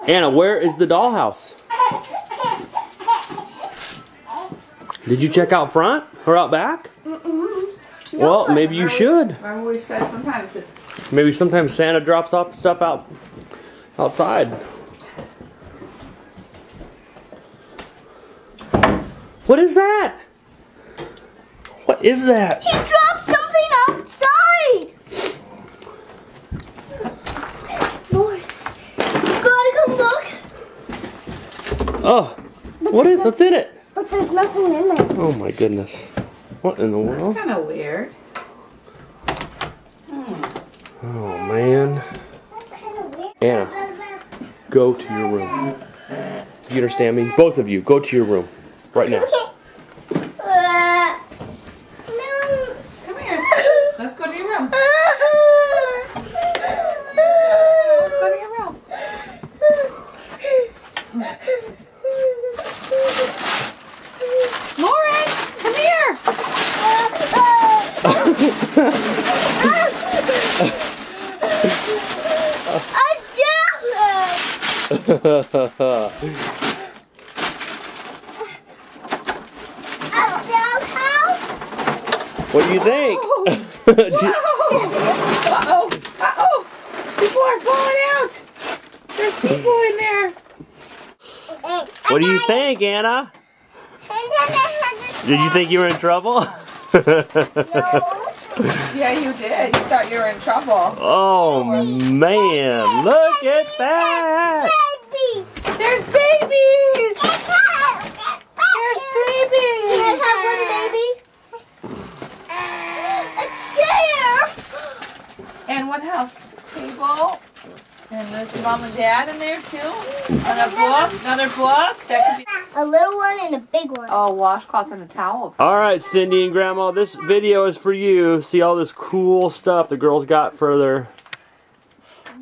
Anna, where is the dollhouse? Did you check out front or out back? Well, maybe you should. Remember we said sometimes that Maybe sometimes Santa drops off stuff outside. What is that? What is that? He dropped something outside! Boy, you gotta come look. Oh, what's in it? But there's nothing in there. Oh my goodness. What in the that's world? kind of weird. Oh man. Anna, go to your room. Do you understand me? Both of you, go to your room. Right now. No. Come here. Let's go to your room. Let's go to your room. Lauren, come here. What do you think? Uh-oh. Uh-oh. People are falling out. There's people in there. What do you think, Anna? Did you think you were in trouble? Yeah, you did. You thought you were in trouble. Oh man, look at that! There's babies. There's babies. Can I have one baby? A chair! And what else? Table. And there's mom and dad in there too. Another book. Another book. That could be. A little one and a big one. Oh, washcloth and a towel. Alright, Cindy and Grandma, this video is for you. See all this cool stuff the girls got for their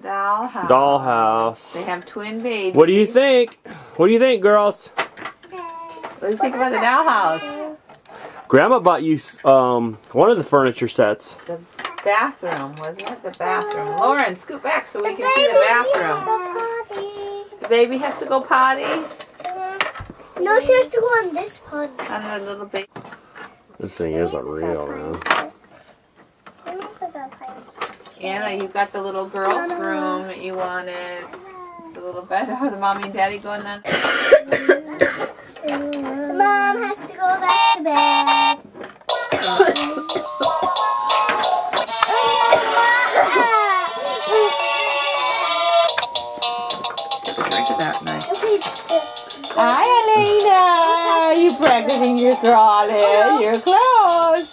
dollhouse. They have twin babies. What do you think? What do you think, girls? What do you think about the dollhouse? Grandma bought you one of the furniture sets. The bathroom, wasn't it? The bathroom. Lauren, scoot back so we can see the bathroom. The baby has to go potty. No, she has to go on this pod. On the little baby. This thing isn't real, man. Anna, you've got the little girl's room that you wanted. The little bed. Oh, the mommy and daddy going on. Mom has to go back to bed. Took a drink of that night. Okay. Hi, Elena. You practicing your crawling? You're close.